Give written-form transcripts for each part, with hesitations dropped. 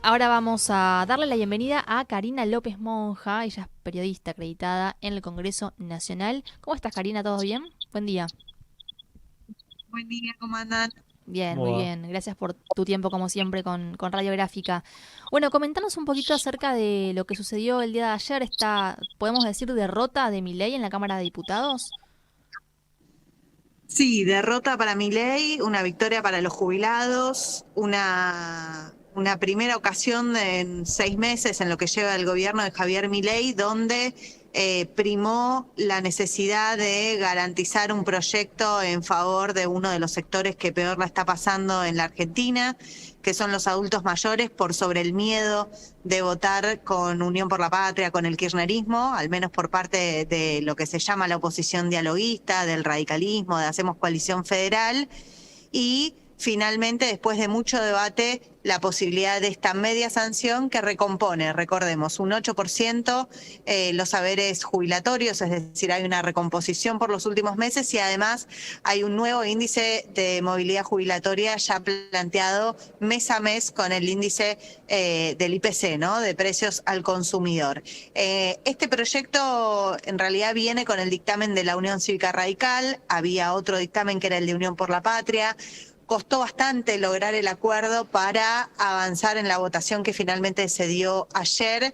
Ahora vamos a darle la bienvenida a Karina López Monja. Ella es periodista acreditada en el Congreso Nacional. ¿Cómo estás, Karina? ¿Todo bien? Buen día. Buen día, ¿cómo andan? Bien, ¿Cómo muy va? bien. Gracias por tu tiempo, como siempre, con Radiográfica. Bueno, comentanos un poquito acerca de lo que sucedió el día de ayer. Esta, podemos decir, derrota de Milei en la Cámara de Diputados. Sí, derrota para Milei, una victoria para los jubilados, una primera ocasión en 6 meses en lo que lleva el gobierno de Javier Milei, donde primó la necesidad de garantizar un proyecto en favor de uno de los sectores que peor la está pasando en la Argentina, que son los adultos mayores, por sobre el miedo de votar con Unión por la Patria, con el kirchnerismo, al menos por parte de lo que se llama la oposición dialoguista, del radicalismo, de Hacemos Coalición Federal, y finalmente, después de mucho debate, la posibilidad de esta media sanción que recompone, recordemos, un 8% los haberes jubilatorios, es decir, hay una recomposición por los últimos meses y además hay un nuevo índice de movilidad jubilatoria ya planteado mes a mes con el índice del IPC, ¿no? De precios al consumidor. Este proyecto en realidad viene con el dictamen de la Unión Cívica Radical, había otro dictamen que era el de Unión por la Patria. Costó bastante lograr el acuerdo para avanzar en la votación que finalmente se dio ayer,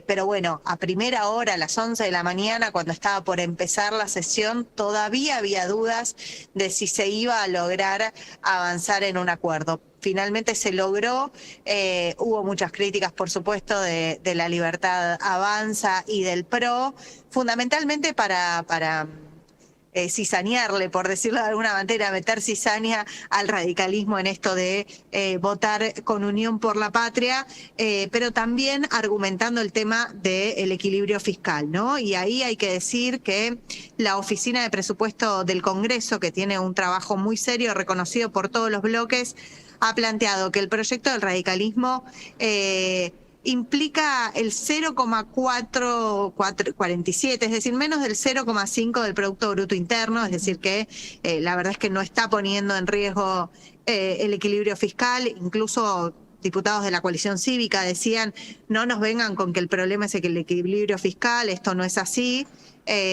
pero bueno, a primera hora, a las 11 de la mañana, cuando estaba por empezar la sesión, todavía había dudas de si se iba a lograr avanzar en un acuerdo. Finalmente se logró, hubo muchas críticas, por supuesto, de La Libertad Avanza y del PRO, fundamentalmente para cizañarle, por decirlo de alguna manera, meter cizaña al radicalismo en esto de votar con Unión por la Patria, pero también argumentando el tema del equilibrio fiscal, ¿no? Y ahí hay que decir que la Oficina de Presupuesto del Congreso, que tiene un trabajo muy serio, reconocido por todos los bloques, ha planteado que el proyecto del radicalismo implica el 0,447, es decir, menos del 0,5 del Producto Bruto Interno, es Ujú. decir, que la verdad es que no está poniendo en riesgo el equilibrio fiscal, incluso diputados de la coalición cívica decían, no nos vengan con que el problema es el equilibrio fiscal, esto no es así,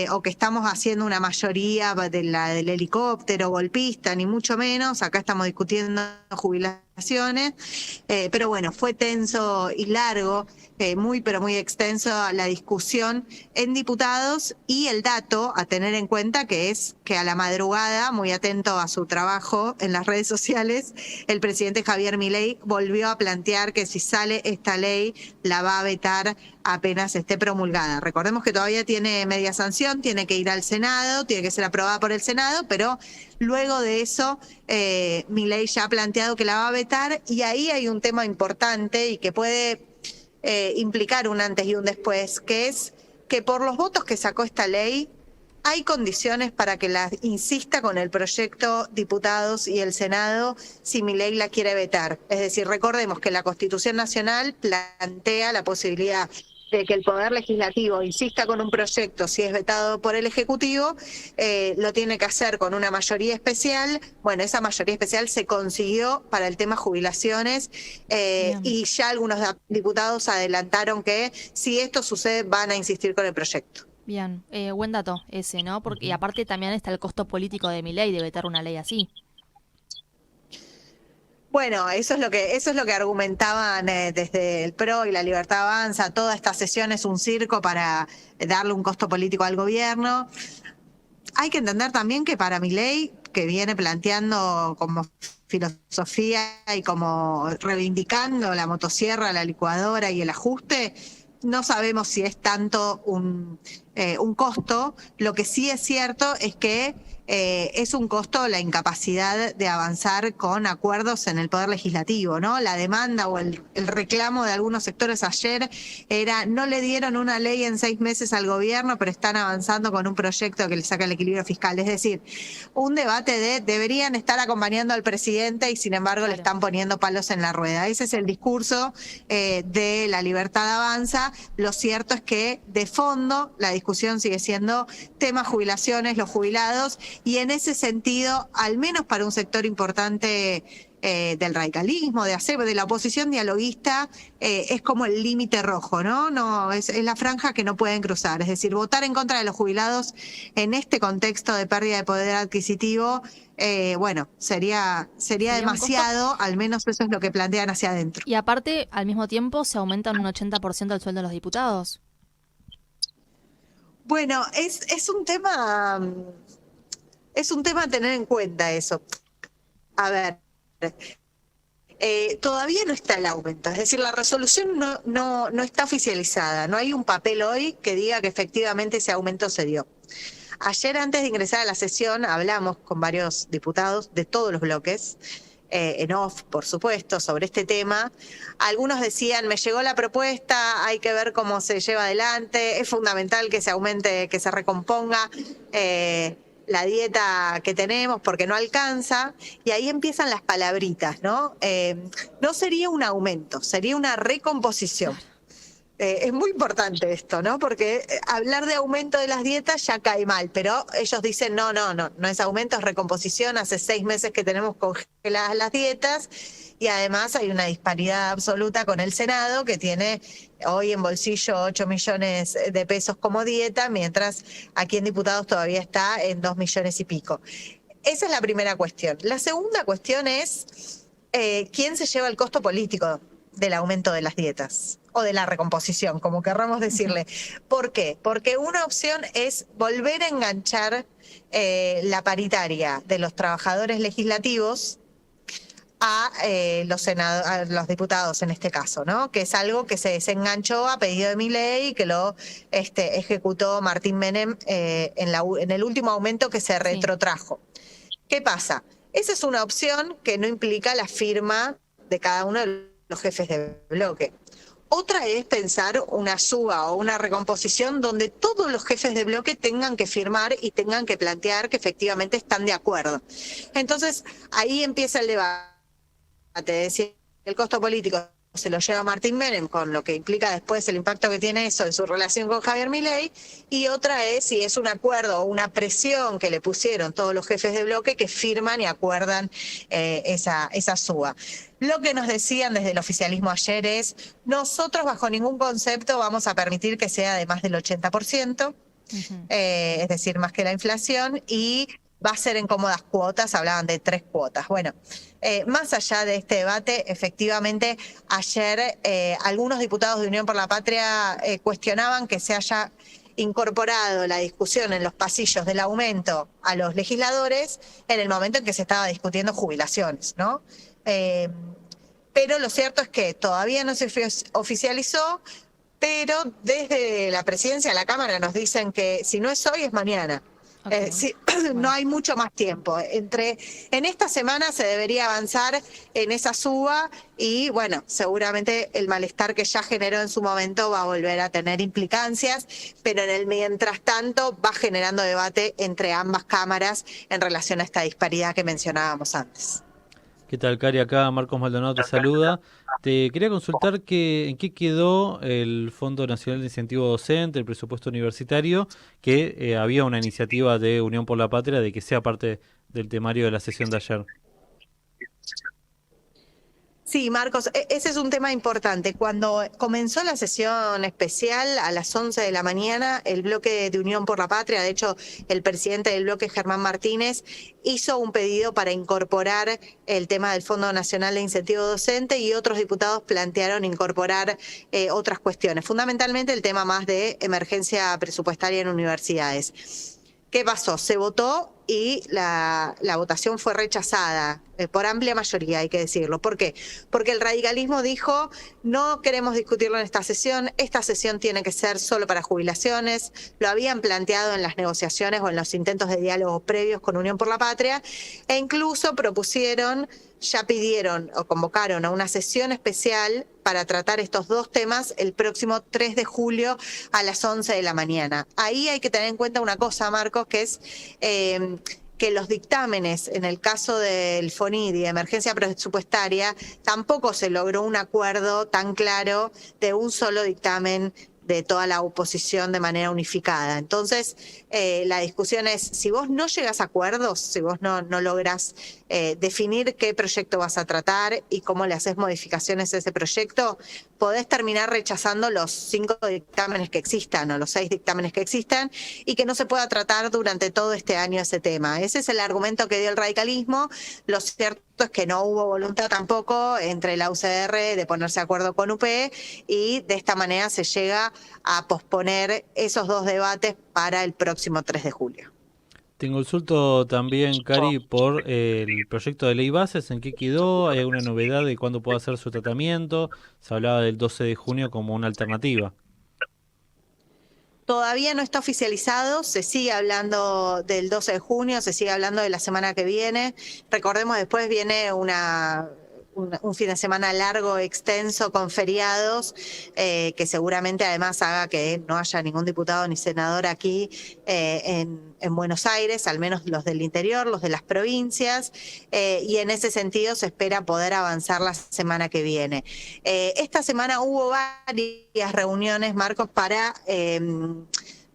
o que estamos haciendo una mayoría del helicóptero golpista, ni mucho menos, acá estamos discutiendo jubilaciones, pero bueno, fue tenso y largo, muy pero muy extenso la discusión en diputados y el dato a tener en cuenta que es que a la madrugada, muy atento a su trabajo en las redes sociales, el presidente Javier Milei volvió a plantear que si sale esta ley la va a vetar apenas esté promulgada. Recordemos que todavía tiene media sanción, tiene que ir al Senado, tiene que ser aprobada por el Senado, pero luego de eso Milei ya ha planteado que la va a vetar y ahí hay un tema importante y que puede implicar un antes y un después, que es que por los votos que sacó esta ley, hay condiciones para que la insista con el proyecto diputados y el Senado si Milei la quiere vetar. Es decir, recordemos que la Constitución Nacional plantea la posibilidad de que el Poder Legislativo insista con un proyecto si es vetado por el Ejecutivo, lo tiene que hacer con una mayoría especial. Bueno, esa mayoría especial se consiguió para el tema jubilaciones Bien. y ya algunos diputados adelantaron que si esto sucede van a insistir con el proyecto. Bien, buen dato ese, ¿no? Porque y Ujú. aparte también está el costo político de Milei de vetar una ley así. Bueno, eso es lo que argumentaban desde el PRO y la Libertad Avanza. Toda esta sesión es un circo para darle un costo político al gobierno. Hay que entender también que para Milei, que viene planteando como filosofía y como reivindicando la motosierra, la licuadora y el ajuste, no sabemos si es tanto un costo. Lo que sí es cierto es que es un costo la incapacidad de avanzar con acuerdos en el Poder Legislativo, ¿no? La demanda o el reclamo de algunos sectores ayer era, no le dieron una ley en 6 meses al gobierno, pero están avanzando con un proyecto que le saca el equilibrio fiscal. Es decir, un debate de deberían estar acompañando al presidente y sin embargo le Claro. están poniendo palos en la rueda. Ese es el discurso de la Libertad Avanza. Lo cierto es que de fondo la discusión sigue siendo tema jubilaciones, los jubilados, y en ese sentido, al menos para un sector importante del radicalismo, de la oposición dialoguista, es como el límite rojo, ¿no? No, es la franja que no pueden cruzar. Es decir, votar en contra de los jubilados en este contexto de pérdida de poder adquisitivo, bueno, sería Sería un costo. demasiado, al menos eso es lo que plantean hacia adentro. Y aparte, al mismo tiempo, se aumenta en un 80% el sueldo de los diputados. Bueno, es un tema, a tener en cuenta eso. A ver, todavía no está el aumento, es decir, la resolución no está oficializada, no hay un papel hoy que diga que efectivamente ese aumento se dio. Ayer, antes de ingresar a la sesión, hablamos con varios diputados de todos los bloques, en off, por supuesto, sobre este tema. Algunos decían, me llegó la propuesta, hay que ver cómo se lleva adelante, es fundamental que se aumente, que se recomponga la dieta que tenemos porque no alcanza, y ahí empiezan las palabritas, ¿no? No sería un aumento, sería una recomposición. Es muy importante esto, ¿no? Porque hablar de aumento de las dietas ya cae mal, pero ellos dicen no es aumento, es recomposición. Hace 6 meses que tenemos congeladas las dietas y además hay una disparidad absoluta con el Senado, que tiene hoy en bolsillo 8 millones de pesos como dieta, mientras aquí en diputados todavía está en 2 millones y pico. Esa es la primera cuestión. La segunda cuestión es quién se lleva el costo político del aumento de las dietas o de la recomposición, como querramos decirle. ¿Por qué? Porque una opción es volver a enganchar la paritaria de los trabajadores legislativos a los diputados en este caso, ¿no? Que es algo que se desenganchó a pedido de Milei y que lo ejecutó Martín Menem en el último aumento que se retrotrajo. ¿Qué pasa? Esa es una opción que no implica la firma de cada uno de los jefes de bloque. Otra es pensar una suba o una recomposición donde todos los jefes de bloque tengan que firmar y tengan que plantear que efectivamente están de acuerdo. Entonces, ahí empieza el debate de si el costo político se lo lleva Martín Menem, con lo que implica después el impacto que tiene eso en su relación con Javier Milei, y otra es si es un acuerdo o una presión que le pusieron todos los jefes de bloque que firman y acuerdan esa suba. Lo que nos decían desde el oficialismo ayer es, nosotros bajo ningún concepto vamos a permitir que sea de más del 80%, es decir, más que la inflación, y va a ser en cómodas cuotas, hablaban de 3 cuotas. Bueno, más allá de este debate, efectivamente, ayer algunos diputados de Unión por la Patria cuestionaban que se haya incorporado la discusión en los pasillos del aumento a los legisladores en el momento en que se estaba discutiendo jubilaciones, ¿no? Pero lo cierto es que todavía no se oficializó, pero desde la presidencia de la Cámara nos dicen que si no es hoy, es mañana. Okay. No hay mucho más tiempo. En esta semana se debería avanzar en esa suba y, bueno, seguramente el malestar que ya generó en su momento va a volver a tener implicancias, pero en el mientras tanto va generando debate entre ambas cámaras en relación a esta disparidad que mencionábamos antes. ¿Qué tal, Cari? Acá Marcos Maldonado te saluda. Te quería consultar en qué quedó el Fondo Nacional de Incentivo Docente, el presupuesto universitario, que había una iniciativa de Unión por la Patria de que sea parte del temario de la sesión de ayer. Sí, Marcos, ese es un tema importante. Cuando comenzó la sesión especial a las 11 de la mañana, el bloque de Unión por la Patria, de hecho, el presidente del bloque, Germán Martínez, hizo un pedido para incorporar el tema del Fondo Nacional de Incentivo Docente y otros diputados plantearon incorporar otras cuestiones, fundamentalmente el tema más de emergencia presupuestaria en universidades. ¿Qué pasó? Se votó y la votación fue rechazada por amplia mayoría, hay que decirlo. ¿Por qué? Porque el radicalismo dijo, no queremos discutirlo en esta sesión tiene que ser solo para jubilaciones. Lo habían planteado en las negociaciones o en los intentos de diálogo previos con Unión por la Patria e incluso ya pidieron o convocaron a una sesión especial para tratar estos 2 temas el próximo 3 de julio a las 11 de la mañana. Ahí hay que tener en cuenta una cosa, Marcos, que es que los dictámenes, en el caso del FONIDI, de emergencia presupuestaria, tampoco se logró un acuerdo tan claro de un solo dictamen de toda la oposición de manera unificada. Entonces, la discusión es, si vos no llegás a acuerdos, si vos no lográs definir qué proyecto vas a tratar y cómo le haces modificaciones a ese proyecto, podés terminar rechazando los 5 dictámenes que existan o los 6 dictámenes que existan y que no se pueda tratar durante todo este año ese tema. Ese es el argumento que dio el radicalismo. Lo cierto es que no hubo voluntad tampoco entre la UCR de ponerse de acuerdo con UP y de esta manera se llega a posponer esos 2 debates para el próximo 3 de julio. Te consulto también, Cari, por el proyecto de ley bases, ¿en qué quedó? ¿Hay alguna novedad de cuándo puede hacer su tratamiento? Se hablaba del 12 de junio como una alternativa. Todavía no está oficializado, se sigue hablando del 12 de junio, se sigue hablando de la semana que viene. Recordemos, después viene un fin de semana largo, extenso, con feriados, que seguramente además haga que no haya ningún diputado ni senador aquí en Buenos Aires, al menos los del interior, los de las provincias, y en ese sentido se espera poder avanzar la semana que viene. Esta semana hubo varias reuniones, Marcos, para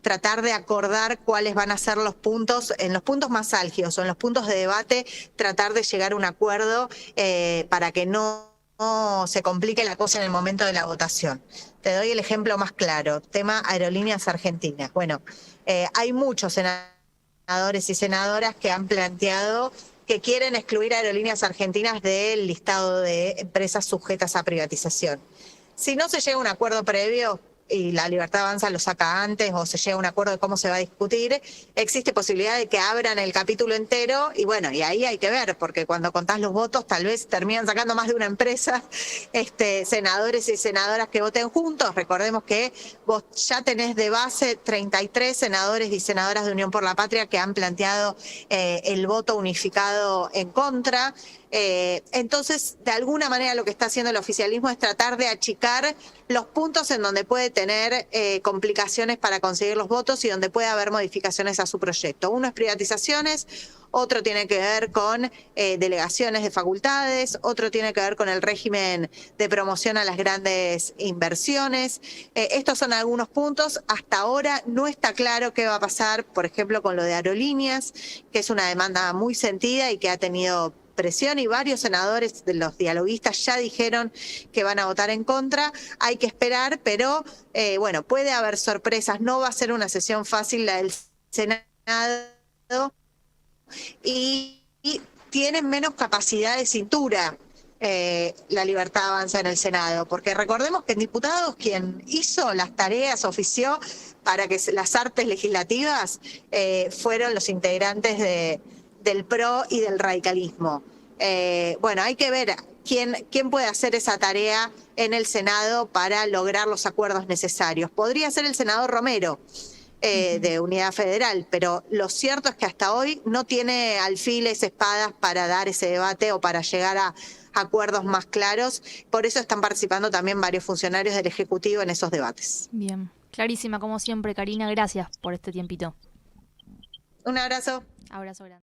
tratar de acordar cuáles van a ser los puntos, en los puntos más álgidos o en los puntos de debate, tratar de llegar a un acuerdo para que no se complique la cosa en el momento de la votación. Te doy el ejemplo más claro, tema Aerolíneas Argentinas. Bueno, hay muchos senadores y senadoras que han planteado que quieren excluir Aerolíneas Argentinas del listado de empresas sujetas a privatización. Si no se llega a un acuerdo previo, y la Libertad Avanza lo saca antes o se llega a un acuerdo de cómo se va a discutir, existe posibilidad de que abran el capítulo entero y bueno, y ahí hay que ver, porque cuando contás los votos tal vez terminan sacando más de una empresa senadores y senadoras que voten juntos. Recordemos que vos ya tenés de base 33 senadores y senadoras de Unión por la Patria que han planteado el voto unificado en contra. Entonces, de alguna manera lo que está haciendo el oficialismo es tratar de achicar los puntos en donde puede tener complicaciones para conseguir los votos y donde puede haber modificaciones a su proyecto. Uno es privatizaciones, otro tiene que ver con delegaciones de facultades, otro tiene que ver con el régimen de promoción a las grandes inversiones. Estos son algunos puntos. Hasta ahora no está claro qué va a pasar, por ejemplo, con lo de aerolíneas, que es una demanda muy sentida y que ha tenido presión, y varios senadores de los dialoguistas ya dijeron que van a votar en contra. Hay que esperar, pero bueno, puede haber sorpresas. No va a ser una sesión fácil la del Senado y tienen menos capacidad de cintura la Libertad Avanza en el Senado, porque recordemos que en diputados quien hizo las tareas, ofició para que las artes legislativas fueron los integrantes del PRO y del radicalismo. Bueno, hay que ver quién puede hacer esa tarea en el Senado para lograr los acuerdos necesarios. Podría ser el senador Romero, de Unidad Federal, pero lo cierto es que hasta hoy no tiene alfiles, espadas para dar ese debate o para llegar a acuerdos más claros. Por eso están participando también varios funcionarios del Ejecutivo en esos debates. Bien, clarísima como siempre, Karina. Gracias por este tiempito. Un abrazo. Abrazo grande.